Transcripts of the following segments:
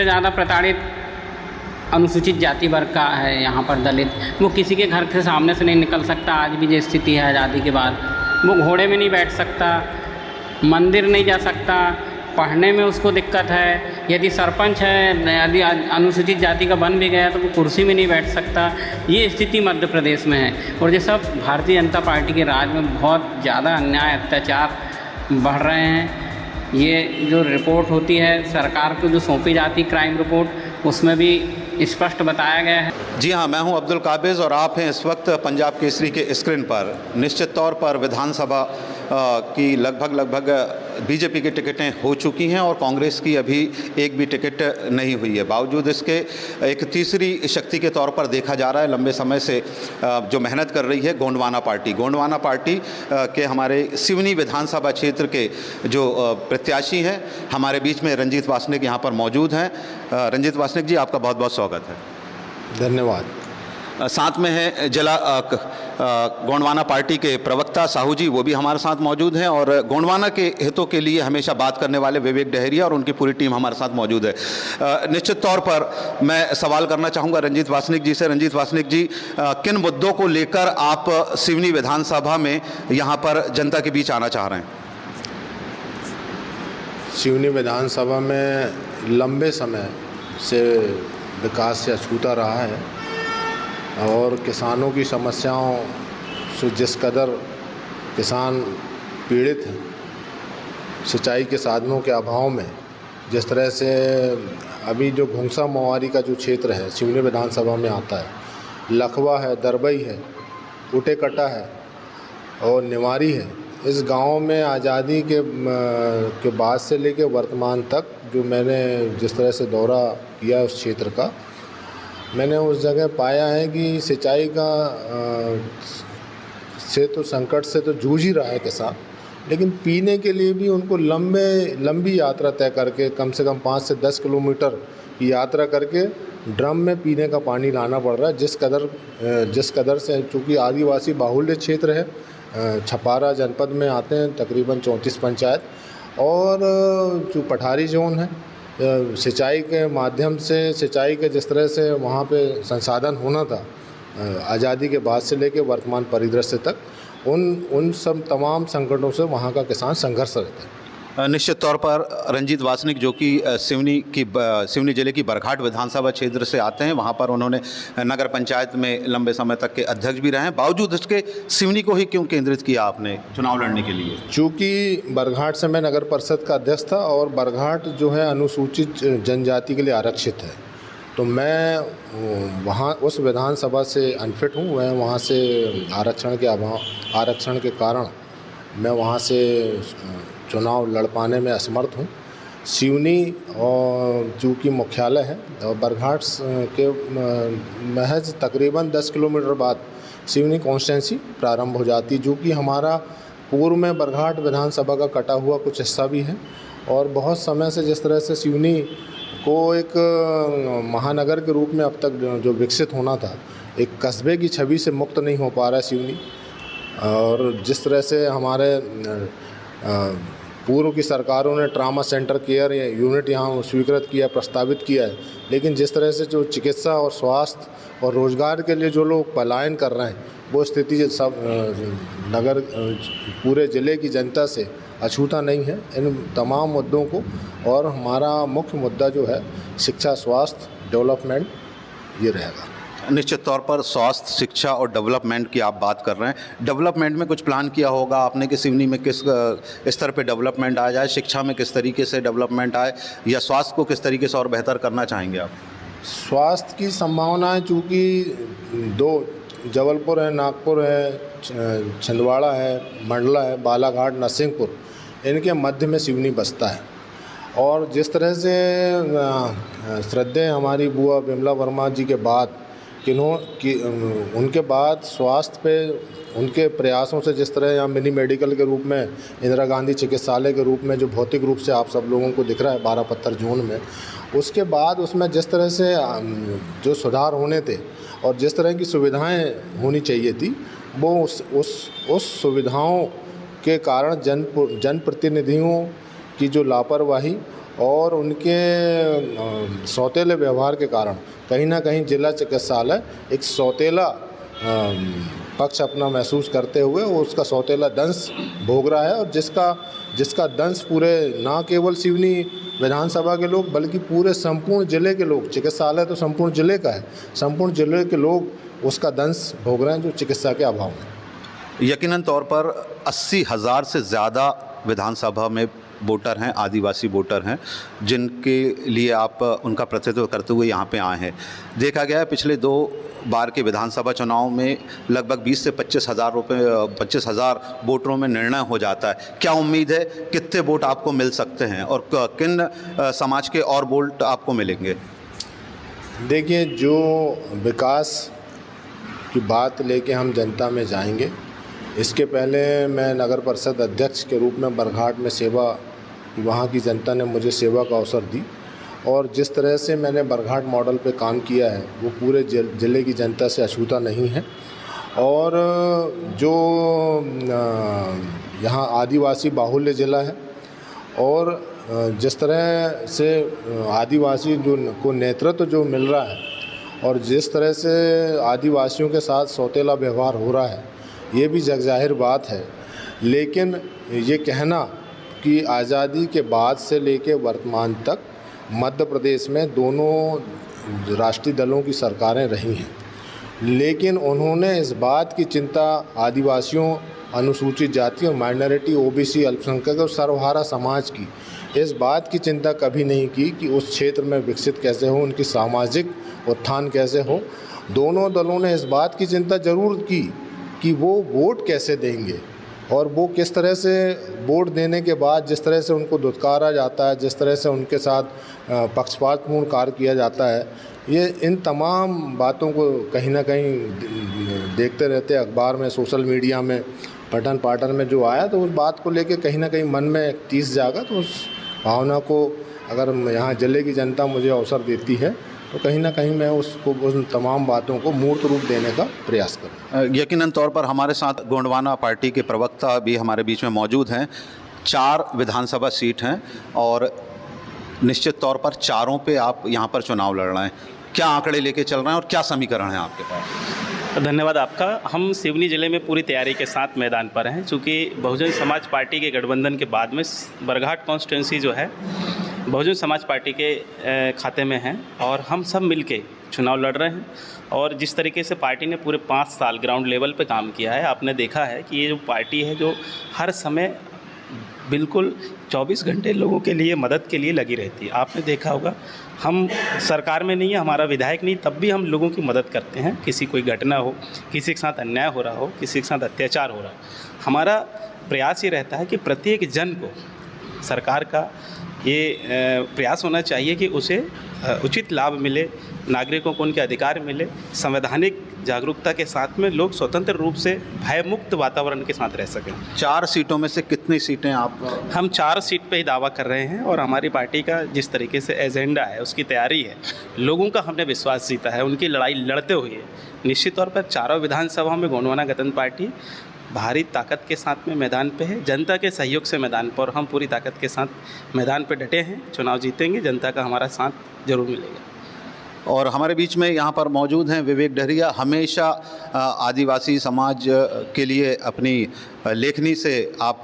ज़्यादा प्रताड़ित अनुसूचित जाति वर्ग का है यहाँ पर दलित। वो किसी के घर के सामने से नहीं निकल सकता। आज भी जो स्थिति है आज़ादी के बाद, वो घोड़े में नहीं बैठ सकता, मंदिर नहीं जा सकता, पढ़ने में उसको दिक्कत है। यदि सरपंच है, यदि अनुसूचित जाति का बन भी गया तो वो कुर्सी में नहीं बैठ सकता। ये स्थिति मध्य प्रदेश में है और ये सब भारतीय जनता पार्टी के राज में बहुत ज़्यादा अन्याय अत्याचार बढ़ रहे हैं। ये जो रिपोर्ट होती है सरकार को जो सौंपी जाती क्राइम रिपोर्ट, उसमें भी स्पष्ट बताया गया है। जी हाँ, मैं हूं अब्दुल काबिज़ और आप हैं इस वक्त पंजाब केसरी के स्क्रीन पर। निश्चित तौर पर विधानसभा की लगभग बीजेपी की टिकटें हो चुकी हैं और कांग्रेस की अभी एक भी टिकट नहीं हुई है। बावजूद इसके एक तीसरी शक्ति के तौर पर देखा जा रहा है लंबे समय से जो मेहनत कर रही है गोंडवाना पार्टी के हमारे सिवनी विधानसभा क्षेत्र के जो प्रत्याशी हैं, हमारे बीच में रंजीत वासनिक यहाँ पर मौजूद हैं। रंजीत वासनिक जी, आपका बहुत बहुत स्वागत है। धन्यवाद। साथ में है जिला गोंडवाना पार्टी के प्रवक्ता साहू जी, वो भी हमारे साथ मौजूद हैं और गोंडवाना के हितों के लिए हमेशा बात करने वाले विवेक डहरिया और उनकी पूरी टीम हमारे साथ मौजूद है। निश्चित तौर पर मैं सवाल करना चाहूँगा रंजीत वासनिक जी से। रंजीत वासनिक जी, किन मुद्दों को लेकर आप सिवनी विधानसभा में यहाँ पर जनता के बीच आना चाह रहे हैं? सिवनी विधानसभा में लंबे समय से विकास से अछूता रहा है और किसानों की समस्याओं से जिस कदर किसान पीड़ित हैं, सिंचाई के साधनों के अभाव में, जिस तरह से अभी जो घुंगसा मोवारी का जो क्षेत्र है सिवनी विधानसभा में आता है, लखवा है, दरबई है, उटेकटा है और निवारी है। इस गांव में आज़ादी के बाद से लेकर वर्तमान तक जो मैंने जिस तरह से दौरा किया उस क्षेत्र का, मैंने उस जगह पाया है कि सिंचाई का से तो संकट से तो जूझ ही रहा है किसान, लेकिन पीने के लिए भी उनको लंबी यात्रा तय करके कम से कम 5 से 10 किलोमीटर की यात्रा करके ड्रम में पीने का पानी लाना पड़ रहा है। जिस कदर से, चूँकि आदिवासी बाहुल्य क्षेत्र है, छपारा जनपद में आते हैं तकरीबन 34 पंचायत और जो पठारी जोन है, सिंचाई के माध्यम से सिंचाई के जिस तरह से वहाँ पे संसाधन होना था आज़ादी के बाद से लेकर वर्तमान परिदृश्य तक, उन सब तमाम संकटों से वहाँ का किसान संघर्ष रहता है। निश्चित तौर पर रंजीत वासनिक जो कि सिवनी जिले की बरघाट विधानसभा क्षेत्र से आते हैं, वहाँ पर उन्होंने नगर पंचायत में लंबे समय तक के अध्यक्ष भी रहे हैं। बावजूद इसके सिवनी को ही क्यों केंद्रित किया आपने चुनाव लड़ने के लिए? चूँकि बरघाट से मैं नगर परिषद का अध्यक्ष था और बरघाट जो है अनुसूचित जनजाति के लिए आरक्षित है, तो मैं वहाँ उस विधानसभा से अनफिट हूँ। मैं वहाँ से आरक्षण के कारण मैं वहाँ से चुनाव लड़ पाने में असमर्थ हूँ। सिवनी और चूँकि मुख्यालय है और बरघाट के महज तकरीबन 10 किलोमीटर बाद सिवनी कॉन्स्टिट्यूंसी प्रारंभ हो जाती है, जो कि हमारा पूर्व में बरघाट विधानसभा का कटा हुआ कुछ हिस्सा भी है। और बहुत समय से जिस तरह से सिवनी को एक महानगर के रूप में अब तक जो विकसित होना था, एक कस्बे की छवि से मुक्त नहीं हो पा रहा है सिवनी। और जिस तरह से हमारे पूर्व की सरकारों ने ट्रामा सेंटर केयर या यूनिट यहाँ स्वीकृत किया, प्रस्तावित किया है, लेकिन जिस तरह से जो चिकित्सा और स्वास्थ्य और रोजगार के लिए जो लोग पलायन कर रहे हैं, वो स्थिति सब नगर पूरे ज़िले की जनता से अछूता नहीं है। इन तमाम मुद्दों को, और हमारा मुख्य मुद्दा जो है शिक्षा, स्वास्थ्य, डेवलपमेंट, ये रहेगा। निश्चित तौर पर स्वास्थ्य, शिक्षा और डेवलपमेंट की आप बात कर रहे हैं। डेवलपमेंट में कुछ प्लान किया होगा आपने कि सिवनी में किस स्तर पे डेवलपमेंट आ जाए, शिक्षा में किस तरीके से डेवलपमेंट आए, या स्वास्थ्य को किस तरीके से और बेहतर करना चाहेंगे आप? स्वास्थ्य की संभावनाएं चूँकि 2 जबलपुर है, नागपुर है, छिंदवाड़ा है, मंडला है, बालाघाट, नरसिंहपुर, इनके मध्य में सिवनी बसता है। और जिस तरह से श्रद्धेय हमारी बुआ बिमला वर्मा जी के बाद उनके बाद स्वास्थ्य पे उनके प्रयासों से, जिस तरह यहाँ मिनी मेडिकल के रूप में, इंदिरा गांधी चिकित्सालय के रूप में जो भौतिक रूप से आप सब लोगों को दिख रहा है 12 पत्थर जोन में, उसके बाद उसमें जिस तरह से जो सुधार होने थे और जिस तरह की सुविधाएं होनी चाहिए थी, वो उस सुविधाओं के कारण जनप्रतिनिधियों की जो लापरवाही और उनके सौतेले व्यवहार के कारण कहीं ना कहीं जिला चिकित्सालय एक सौतेला पक्ष अपना महसूस करते हुए वो उसका सौतेला दंश भोग रहा है, और जिसका दंश पूरे ना केवल सिवनी विधानसभा के लोग बल्कि पूरे संपूर्ण जिले के लोग, चिकित्सालय तो संपूर्ण जिले का है, संपूर्ण जिले के लोग उसका दंश भोग रहे हैं जो चिकित्सा के अभाव में। यकीनन तौर पर 80,000 से ज़्यादा विधानसभा में वोटर हैं, आदिवासी वोटर हैं, जिनके लिए आप उनका प्रतिनिधित्व करते हुए यहाँ पे आए हैं। देखा गया है पिछले 2 बार के विधानसभा चुनाव में लगभग 20 से 25,000 वोटरों में निर्णय हो जाता है। क्या उम्मीद है, कितने वोट आपको मिल सकते हैं और किन समाज के और वोट आपको मिलेंगे? देखिए, जो विकास की बात लेके हम जनता में जाएंगे, इसके पहले मैं नगर परिषद अध्यक्ष के रूप में बरघाट में सेवा, वहाँ की जनता ने मुझे सेवा का अवसर दी, और जिस तरह से मैंने बरघाट मॉडल पे काम किया है वो पूरे ज़िले की जनता से अछूता नहीं है। और जो यहाँ आदिवासी बाहुल्य ज़िला है, और जिस तरह से आदिवासी को नेतृत्व जो मिल रहा है और जिस तरह से आदिवासियों के साथ सौतेला व्यवहार हो रहा है, ये भी जगजाहिर बात है। लेकिन ये कहना कि आज़ादी के बाद से लेके वर्तमान तक मध्य प्रदेश में दोनों राष्ट्रीय दलों की सरकारें रही हैं, लेकिन उन्होंने इस बात की चिंता आदिवासियों, अनुसूचित जाति और माइनॉरिटी, ओबीसी, अल्पसंख्यक और सर्वहारा समाज की इस बात की चिंता कभी नहीं की कि उस क्षेत्र में विकसित कैसे हो, उनकी सामाजिक उत्थान कैसे हो। दोनों दलों ने इस बात की चिंता जरूर की कि वो वोट कैसे देंगे, और वो किस तरह से वोट देने के बाद जिस तरह से उनको धुतकारा जाता है, जिस तरह से उनके साथ पक्षपातपूर्ण कार्य किया जाता है, ये इन तमाम बातों को कहीं ना कहीं देखते रहते अखबार में, सोशल मीडिया में, पठन पाठन में जो आया, तो उस बात को लेके कहीं ना कहीं मन में टीस जागा। तो उस भावना को अगर यहाँ ज़िले की जनता मुझे अवसर देती है तो कहीं ना कहीं मैं उसको, उन तमाम बातों को मूर्त रूप देने का प्रयास करूँ। यकीनन तौर पर हमारे साथ गोंडवाना पार्टी के प्रवक्ता भी हमारे बीच में मौजूद हैं। 4 विधानसभा सीट हैं और निश्चित तौर पर चारों पे आप यहाँ पर चुनाव लड़ रहे हैं। क्या आंकड़े लेके चल रहे हैं और क्या समीकरण है आपके पास? धन्यवाद आपका। हम सिवनी ज़िले में पूरी तैयारी के साथ मैदान पर हैं, चूँकि बहुजन समाज पार्टी के गठबंधन के बाद में बरघाट कॉन्स्टिट्यूंसी जो है बहुजन समाज पार्टी के खाते में है, और हम सब मिलके चुनाव लड़ रहे हैं। और जिस तरीके से पार्टी ने पूरे 5 साल ग्राउंड लेवल पे काम किया है, आपने देखा है कि ये जो पार्टी है जो हर समय बिल्कुल 24 घंटे लोगों के लिए मदद के लिए लगी रहती है। आपने देखा होगा, हम सरकार में नहीं है, हमारा विधायक नहीं, तब भी हम लोगों की मदद करते हैं। किसी कोई घटना हो, किसी के साथ अन्याय हो रहा हो, किसी के साथ अत्याचार हो रहा हो, हमारा प्रयास ये रहता है कि प्रत्येक जन को, सरकार का ये प्रयास होना चाहिए कि उसे उचित लाभ मिले, नागरिकों को उनके अधिकार मिले, संवैधानिक जागरूकता के साथ में लोग स्वतंत्र रूप से भयमुक्त वातावरण के साथ रह सकें। 4 सीटों में से कितनी सीटें आप? हम 4 सीट पे ही दावा कर रहे हैं, और हमारी पार्टी का जिस तरीके से एजेंडा है, उसकी तैयारी है, लोगों का हमने विश्वास जीता है उनकी लड़ाई लड़ते हुए। निश्चित तौर पर चारों विधानसभाओं में गोंडवाना गणतंत्र पार्टी भारी ताकत के साथ में मैदान पे है, जनता के सहयोग से मैदान पर, हम पूरी ताकत के साथ मैदान पे डटे हैं। चुनाव जीतेंगे, जनता का हमारा साथ जरूर मिलेगा। और हमारे बीच में यहाँ पर मौजूद हैं विवेक डहरिया। हमेशा आदिवासी समाज के लिए अपनी लेखनी से आप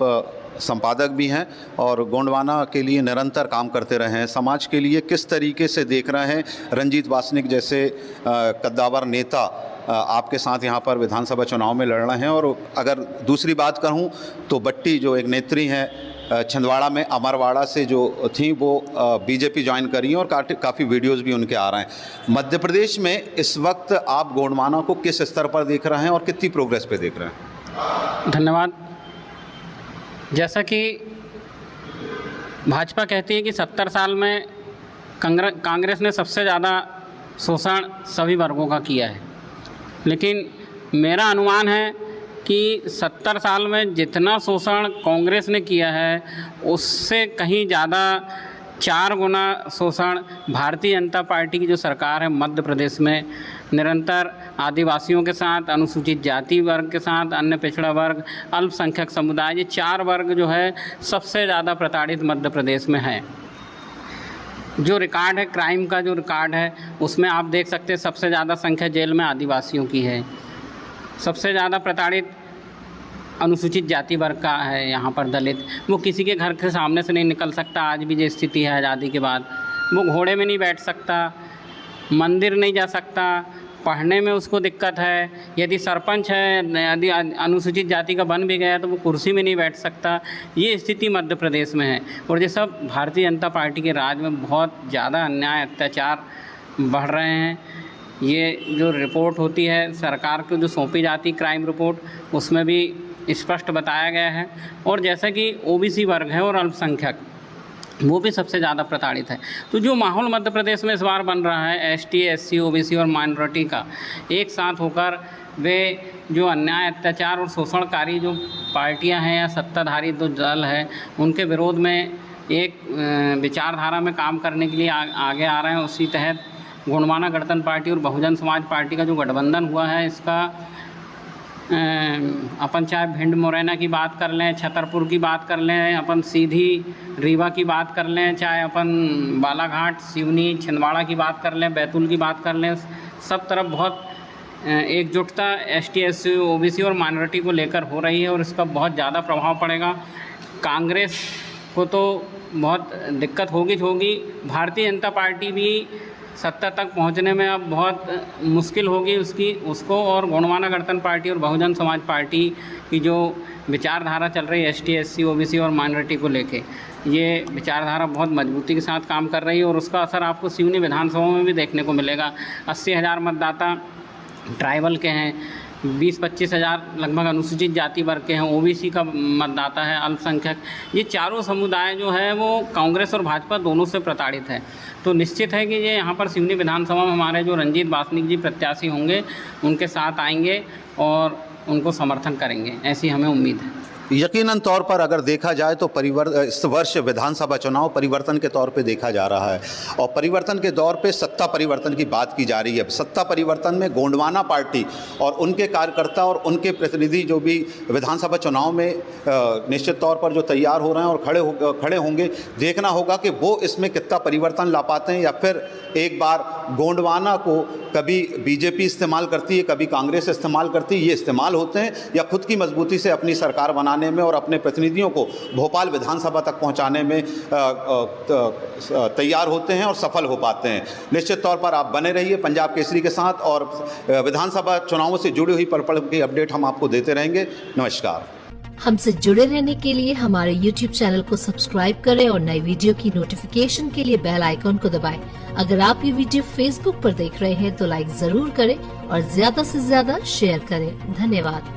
संपादक भी हैं और गोंडवाना के लिए निरंतर काम करते रहे हैं। समाज के लिए किस तरीके से देख रहे हैं रंजीत वासनिक जैसे कद्दावर नेता आपके साथ यहाँ पर विधानसभा चुनाव में लड़ रहे हैं? और अगर दूसरी बात कहूँ तो बट्टी जो एक नेत्री हैं छिंदवाड़ा में, अमरवाड़ा से जो थी, वो बीजेपी ज्वाइन करी हैं और काफ़ी वीडियोस भी उनके आ रहे हैं। मध्य प्रदेश में इस वक्त आप गोंडवाना को किस स्तर पर देख रहे हैं और कितनी प्रोग्रेस पे देख रहे हैं? धन्यवाद। जैसा कि भाजपा कहती है कि 70 साल में कांग्रेस ने सबसे ज़्यादा शोषण सभी वर्गों का किया है, लेकिन मेरा अनुमान है कि 70 साल में जितना शोषण कांग्रेस ने किया है उससे कहीं ज़्यादा 4 गुना शोषण भारतीय जनता पार्टी की जो सरकार है मध्य प्रदेश में निरंतर आदिवासियों के साथ, अनुसूचित जाति वर्ग के साथ, अन्य पिछड़ा वर्ग, अल्पसंख्यक समुदाय, ये 4 वर्ग जो है सबसे ज़्यादा प्रताड़ित मध्य प्रदेश में है। जो रिकॉर्ड है क्राइम का, जो रिकॉर्ड है उसमें आप देख सकते हैं सबसे ज़्यादा संख्या जेल में आदिवासियों की है, सबसे ज़्यादा प्रताड़ित अनुसूचित जाति वर्ग का है यहाँ पर, दलित। वो किसी के घर के सामने से नहीं निकल सकता। आज भी जो स्थिति है आज़ादी के बाद, वो घोड़े में नहीं बैठ सकता, मंदिर नहीं जा सकता, पढ़ने में उसको दिक्कत है। यदि सरपंच है, यदि अनुसूचित जाति का बन भी गया तो वो कुर्सी में नहीं बैठ सकता। ये स्थिति मध्य प्रदेश में है और ये सब भारतीय जनता पार्टी के राज में बहुत ज़्यादा अन्याय अत्याचार बढ़ रहे हैं। ये जो रिपोर्ट होती है सरकार को जो सौंपी जाती क्राइम रिपोर्ट, उसमें भी स्पष्ट बताया गया है। और जैसा कि ओबीसी वर्ग है और अल्पसंख्यक, वो भी सबसे ज़्यादा प्रताड़ित है। तो जो माहौल मध्य प्रदेश में इस बार बन रहा है एसटी, एससी, ओबीसी और माइनॉरिटी का एक साथ होकर, वे जो अन्याय अत्याचार और शोषणकारी जो पार्टियां हैं या सत्ताधारी जो दल है, उनके विरोध में एक विचारधारा में काम करने के लिए आगे आ रहे हैं। उसी तहत गोंडवाना गणतंत्र पार्टी और बहुजन समाज पार्टी का जो गठबंधन हुआ है, इसका अपन चाहे भिंड मुरैना की बात कर लें, छतरपुर की बात कर लें, अपन सीधी रीवा की बात कर लें, चाहे अपन बालाघाट, सिवनी, छिंदवाड़ा की बात कर लें, बैतूल की बात कर लें, सब तरफ बहुत एकजुटता एसटी, एससी, ओबीसी और माइनॉरिटी को लेकर हो रही है और इसका बहुत ज़्यादा प्रभाव पड़ेगा। कांग्रेस को तो बहुत दिक्कत होगी। भारतीय जनता पार्टी भी सत्ता तक पहुंचने में अब बहुत मुश्किल होगी उसको। और गोंडवाना गणतंत्र पार्टी और बहुजन समाज पार्टी की जो विचारधारा चल रही है एसटी, एससी, ओबीसी और माइनॉरिटी को लेके, ये विचारधारा बहुत मजबूती के साथ काम कर रही है और उसका असर आपको सिवनी विधानसभा में भी देखने को मिलेगा। 80,000 मतदाता ट्राइबल के हैं, 20-25 हज़ार लगभग अनुसूचित जाति वर्ग के हैं, ओबीसी का मतदाता है, अल्पसंख्यक। ये चारों समुदाय जो है वो कांग्रेस और भाजपा दोनों से प्रताड़ित है। तो निश्चित है कि ये यहाँ पर सिवनी विधानसभा में हमारे जो रंजीत बासनिक जी प्रत्याशी होंगे, उनके साथ आएंगे और उनको समर्थन करेंगे, ऐसी हमें उम्मीद है। यकीनन तौर पर अगर देखा जाए तो इस वर्ष विधानसभा चुनाव परिवर्तन के तौर पे देखा जा रहा है और परिवर्तन के दौर पे सत्ता परिवर्तन की बात की जा रही है। सत्ता परिवर्तन में गोंडवाना पार्टी और उनके कार्यकर्ता और उनके प्रतिनिधि जो भी विधानसभा चुनाव में निश्चित तौर पर जो तैयार हो रहे हैं और खड़े होंगे, देखना होगा कि वो इसमें कितना परिवर्तन ला पाते हैं या फिर एक बार गोंडवाना को कभी बीजेपी इस्तेमाल करती है, कभी कांग्रेस इस्तेमाल करती है, ये इस्तेमाल होते हैं या खुद की मजबूती से अपनी सरकार बनाने में और अपने प्रतिनिधियों को भोपाल विधानसभा तक पहुंचाने में तैयार होते हैं और सफल हो पाते हैं। निश्चित तौर पर आप बने रहिए पंजाब केसरी के साथ और विधानसभा चुनावों से जुड़ी हुई पल की अपडेट हम आपको देते रहेंगे। नमस्कार। हमसे जुड़े रहने के लिए हमारे YouTube चैनल को सब्सक्राइब करें और नई वीडियो की नोटिफिकेशन के लिए बेल आइकॉन को दबाएं। अगर आप ये वीडियो Facebook पर देख रहे हैं तो लाइक जरूर करें और ज्यादा से ज्यादा शेयर करें। धन्यवाद।